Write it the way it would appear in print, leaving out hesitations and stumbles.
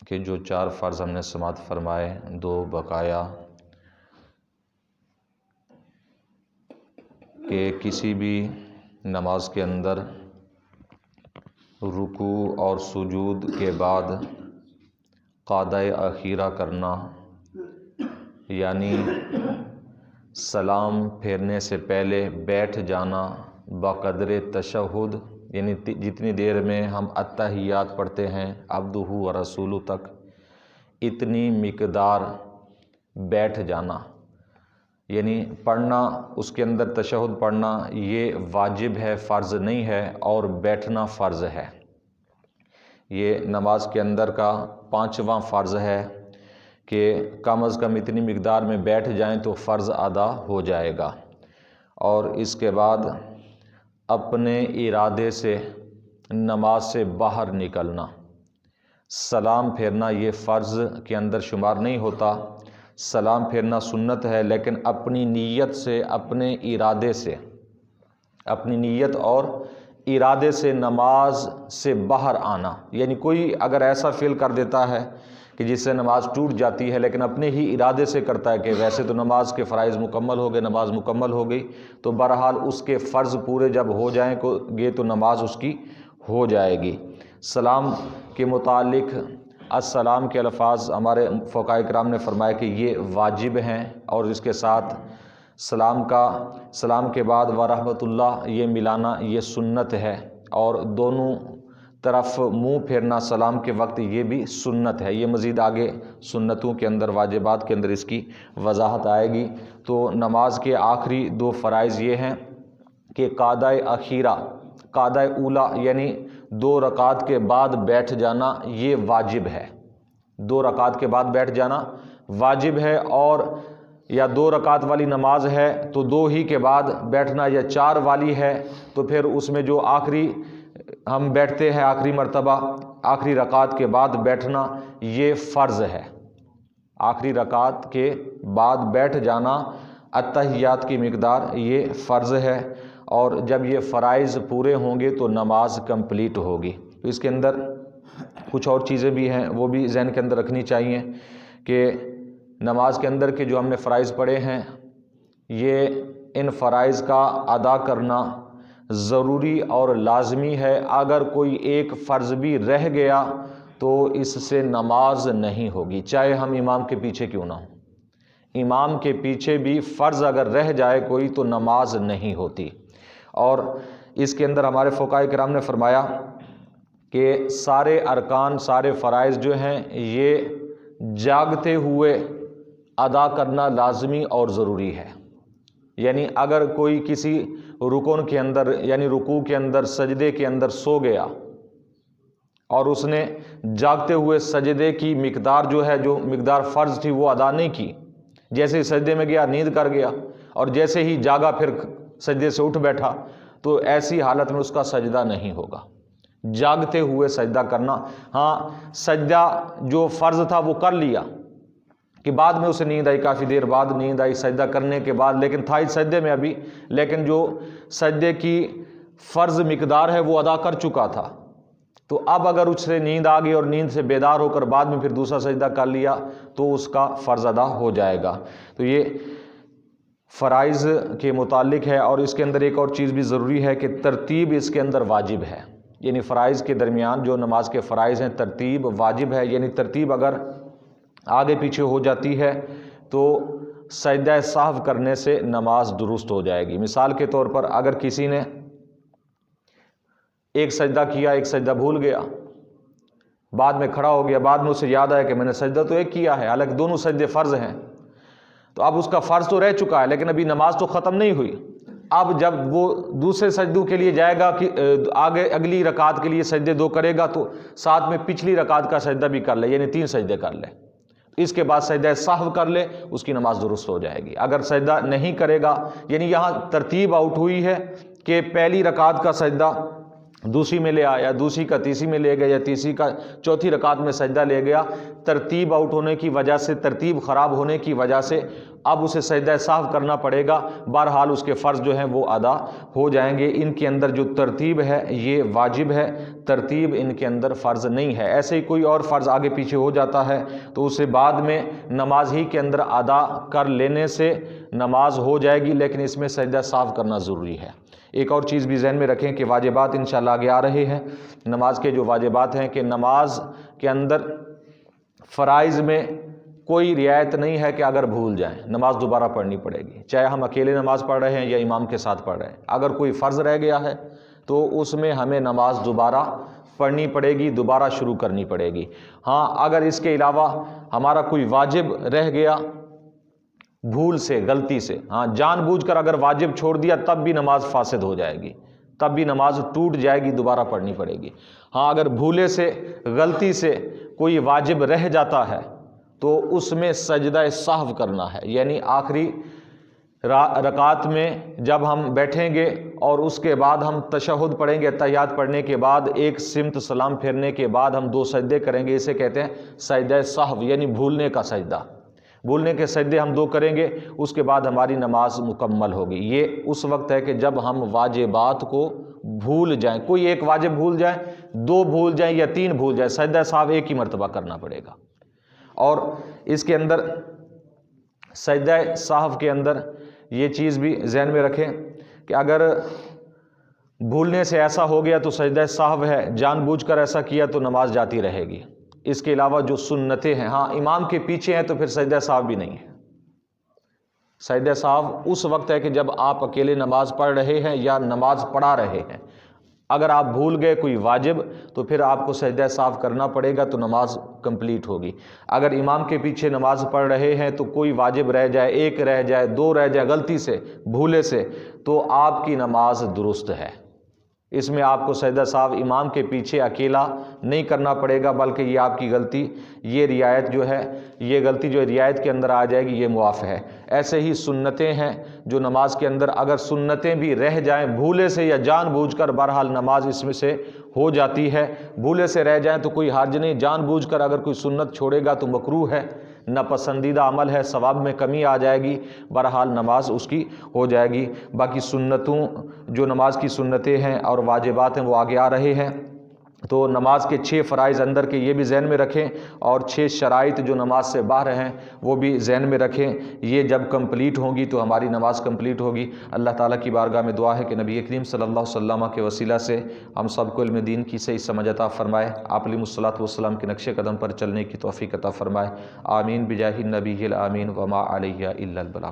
کہ جو 4 فرض ہم نے سماعت فرمائے، 2 بقایا، کہ کسی بھی نماز کے اندر رکوع اور سجود کے بعد قعدہ اخیرہ کرنا، یعنی سلام پھیرنے سے پہلے بیٹھ جانا بقدر تشہد، یعنی جتنی دیر میں ہم التحیات پڑھتے ہیں عبدہ و رسولہ تک، اتنی مقدار بیٹھ جانا، یعنی پڑھنا، اس کے اندر تشہد پڑھنا یہ واجب ہے، فرض نہیں ہے، اور بیٹھنا فرض ہے۔ یہ نماز کے اندر کا 5واں فرض ہے کہ کم از کم اتنی مقدار میں بیٹھ جائیں تو فرض ادا ہو جائے گا۔ اور اس کے بعد اپنے ارادے سے نماز سے باہر نکلنا، سلام پھیرنا یہ فرض کے اندر شمار نہیں ہوتا، سلام پھیرنا سنت ہے، لیکن اپنی نیت سے، اپنے ارادے سے، اپنی نیت اور ارادے سے نماز سے باہر آنا، یعنی کوئی اگر ایسا فعل کر دیتا ہے کہ جس سے نماز ٹوٹ جاتی ہے، لیکن اپنے ہی ارادے سے کرتا ہے کہ ویسے تو نماز کے فرائض مکمل ہو گئے، نماز مکمل ہو گئی، تو بہرحال اس کے فرض پورے جب ہو جائیں گے تو نماز اس کی ہو جائے گی۔ سلام کے متعلق السلام کے الفاظ ہمارے فقہاء کرام نے فرمایا کہ یہ واجب ہیں، اور اس کے ساتھ سلام کے بعد ورحمۃ اللہ یہ ملانا یہ سنت ہے، اور دونوں طرف منہ پھیرنا سلام کے وقت یہ بھی سنت ہے۔ یہ مزید آگے سنتوں کے اندر، واجبات کے اندر اس کی وضاحت آئے گی۔ تو نماز کے آخری 2 فرائض یہ ہیں کہ قعدہ اخیرہ، قعدہ اولا یعنی 2 رکعت کے بعد بیٹھ جانا یہ واجب ہے، 2 رکعت کے بعد بیٹھ جانا واجب ہے، اور یا 2 رکعت والی نماز ہے تو 2 ہی کے بعد بیٹھنا، یا 4 والی ہے تو پھر اس میں جو آخری ہم بیٹھتے ہیں آخری مرتبہ آخری رکعت کے بعد بیٹھنا یہ فرض ہے، آخری رکعت کے بعد بیٹھ جانا التحیات کی مقدار یہ فرض ہے، اور جب یہ فرائض پورے ہوں گے تو نماز کمپلیٹ ہوگی۔ تو اس کے اندر کچھ اور چیزیں بھی ہیں، وہ بھی ذہن کے اندر رکھنی چاہیے کہ نماز کے اندر کے جو ہم نے فرائض پڑھے ہیں، یہ ان فرائض کا ادا کرنا ضروری اور لازمی ہے۔ اگر کوئی ایک فرض بھی رہ گیا تو اس سے نماز نہیں ہوگی، چاہے ہم امام کے پیچھے کیوں نہ ہوں۔ امام کے پیچھے بھی فرض اگر رہ جائے کوئی تو نماز نہیں ہوتی۔ اور اس کے اندر ہمارے فقہاء کرام نے فرمایا کہ سارے ارکان، سارے فرائض جو ہیں یہ جاگتے ہوئے ادا کرنا لازمی اور ضروری ہے۔ یعنی اگر کوئی کسی رکن کے اندر، یعنی رکوع کے اندر، سجدے کے اندر سو گیا اور اس نے جاگتے ہوئے سجدے کی مقدار جو ہے، جو مقدار فرض تھی وہ ادا نہیں کی، جیسے ہی سجدے میں گیا نیند کر گیا، اور جیسے ہی جاگا پھر سجدے سے اٹھ بیٹھا، تو ایسی حالت میں اس کا سجدہ نہیں ہوگا۔ جاگتے ہوئے سجدہ کرنا، ہاں سجدہ جو فرض تھا وہ کر لیا کہ بعد میں اسے نیند آئی، کافی دیر بعد نیند آئی سجدہ کرنے کے بعد، لیکن تھا اس سجدے میں ابھی، لیکن جو سجدے کی فرض مقدار ہے وہ ادا کر چکا تھا، تو اب اگر اس سے نیند آ گئی اور نیند سے بیدار ہو کر بعد میں پھر دوسرا سجدہ کر لیا تو اس کا فرض ادا ہو جائے گا۔ تو یہ فرائض کے متعلق ہے، اور اس کے اندر ایک اور چیز بھی ضروری ہے کہ ترتیب اس کے اندر واجب ہے، یعنی فرائض کے درمیان جو نماز کے فرائض ہیں ترتیب واجب ہے، یعنی ترتیب اگر آگے پیچھے ہو جاتی ہے تو سجدہ سہو کرنے سے نماز درست ہو جائے گی۔ مثال کے طور پر اگر کسی نے ایک سجدہ کیا، ایک سجدہ بھول گیا، بعد میں کھڑا ہو گیا، بعد میں اسے یاد آیا کہ میں نے سجدہ تو ایک کیا ہے، حالانکہ دونوں سجدے فرض ہیں، تو اب اس کا فرض تو رہ چکا ہے لیکن ابھی نماز تو ختم نہیں ہوئی۔ اب جب وہ دوسرے سجدوں کے لیے جائے گا کہ آگے اگلی رکعت کے لیے سجدے 2 کرے گا تو ساتھ میں پچھلی رکعت کا سجدہ بھی کر لے، یعنی 3 سجدے کر لے، اس کے بعد سجدہ سہو کر لے، اس کی نماز درست ہو جائے گی۔ اگر سجدہ نہیں کرے گا، یعنی یہاں ترتیب آؤٹ ہوئی ہے کہ پہلی رکعت کا سجدہ دوسری میں لے آیا، دوسری کا تیسری میں لے گیا، یا تیسری کا چوتھی رکعت میں سجدہ لے گیا، ترتیب آؤٹ ہونے کی وجہ سے، ترتیب خراب ہونے کی وجہ سے اب اسے سجدہ سہو کرنا پڑے گا۔ بہرحال اس کے فرض جو ہیں وہ ادا ہو جائیں گے۔ ان کے اندر جو ترتیب ہے یہ واجب ہے، ترتیب ان کے اندر فرض نہیں ہے۔ ایسے ہی کوئی اور فرض آگے پیچھے ہو جاتا ہے تو اسے بعد میں نماز ہی کے اندر ادا کر لینے سے نماز ہو جائے گی، لیکن اس میں سجدہ سہو کرنا ضروری ہے۔ ایک اور چیز بھی ذہن میں رکھیں کہ واجبات انشاءاللہ آگے آ رہے ہیں۔ نماز کے جو واجبات ہیں کہ نماز کے اندر فرائض میں کوئی رعایت نہیں ہے کہ اگر بھول جائیں نماز دوبارہ پڑھنی پڑے گی، چاہے ہم اکیلے نماز پڑھ رہے ہیں یا امام کے ساتھ پڑھ رہے ہیں۔ اگر کوئی فرض رہ گیا ہے تو اس میں ہمیں نماز دوبارہ پڑھنی پڑے گی، دوبارہ شروع کرنی پڑے گی۔ ہاں اگر اس کے علاوہ ہمارا کوئی واجب رہ گیا بھول سے، غلطی سے، ہاں جان بوجھ کر اگر واجب چھوڑ دیا تب بھی نماز فاسد ہو جائے گی، تب بھی نماز ٹوٹ جائے گی، دوبارہ پڑھنی پڑے گی۔ ہاں اگر بھولے سے، غلطی سے کوئی واجب رہ جاتا ہے تو اس میں سجدہ سہو کرنا ہے، یعنی آخری رکعت میں جب ہم بیٹھیں گے اور اس کے بعد ہم تشہد پڑھیں گے، تحیات پڑھنے کے بعد ایک سمت سلام پھیرنے کے بعد ہم 2 سجدے کریں گے، اسے کہتے ہیں سجدہ سہو، یعنی بھولنے کا سجدہ۔ بھولنے کے سجدے ہم 2 کریں گے، اس کے بعد ہماری نماز مکمل ہوگی۔ یہ اس وقت ہے کہ جب ہم واجبات کو بھول جائیں، کوئی ایک واجب بھول جائیں، 2 بھول جائیں یا 3 بھول جائیں، سجدہ سہو ایک ہی مرتبہ کرنا پڑے گا۔ اور اس کے اندر سجدہ سہو کے اندر یہ چیز بھی ذہن میں رکھیں کہ اگر بھولنے سے ایسا ہو گیا تو سجدہ سہو ہے، جان بوجھ کر ایسا کیا تو نماز جاتی رہے گی۔ اس کے علاوہ جو سنتیں ہیں، ہاں امام کے پیچھے ہیں تو پھر سجدہ سہو بھی نہیں ہے۔ سجدہ سہو اس وقت ہے کہ جب آپ اکیلے نماز پڑھ رہے ہیں یا نماز پڑھا رہے ہیں۔ اگر آپ بھول گئے کوئی واجب تو پھر آپ کو سجدہ سہو کرنا پڑے گا تو نماز کمپلیٹ ہوگی۔ اگر امام کے پیچھے نماز پڑھ رہے ہیں تو کوئی واجب رہ جائے، 1 رہ جائے، 2 رہ جائے غلطی سے، بھولے سے، تو آپ کی نماز درست ہے۔ اس میں آپ کو سجدہ سہو امام کے پیچھے اکیلا نہیں کرنا پڑے گا، بلکہ یہ آپ کی غلطی، یہ رعایت جو ہے، یہ غلطی جو رعایت کے اندر آ جائے گی، یہ معاف ہے۔ ایسے ہی سنتیں ہیں جو نماز کے اندر اگر سنتیں بھی رہ جائیں بھولے سے یا جان بوجھ کر، بہرحال نماز اس میں سے ہو جاتی ہے۔ بھولے سے رہ جائیں تو کوئی حرج نہیں، جان بوجھ کر اگر کوئی سنت چھوڑے گا تو مکروہ ہے، ناپسندیدہ عمل ہے، ثواب میں کمی آ جائے گی، بہرحال نماز اس کی ہو جائے گی۔ باقی سنتوں، جو نماز کی سنتیں ہیں اور واجبات ہیں وہ آگے آ رہے ہیں۔ تو نماز کے 6 فرائض اندر کے یہ بھی ذہن میں رکھیں، اور 6 شرائط جو نماز سے باہر ہیں وہ بھی ذہن میں رکھیں۔ یہ جب کمپلیٹ ہوں گی تو ہماری نماز کمپلیٹ ہوگی۔ اللہ تعالیٰ کی بارگاہ میں دعا ہے کہ نبی کریم صلی اللہ علیہ وسلم کے وسیلہ سے ہم سب کو علم دین کی صحیح سمجھ عطا فرمائے، آپ علیہ الصلوۃ والسلام کے نقش قدم پر چلنے کی توفیق عطا فرمائے۔ آمین بجاہ النبی الامین وما علیہ الا البلاغ۔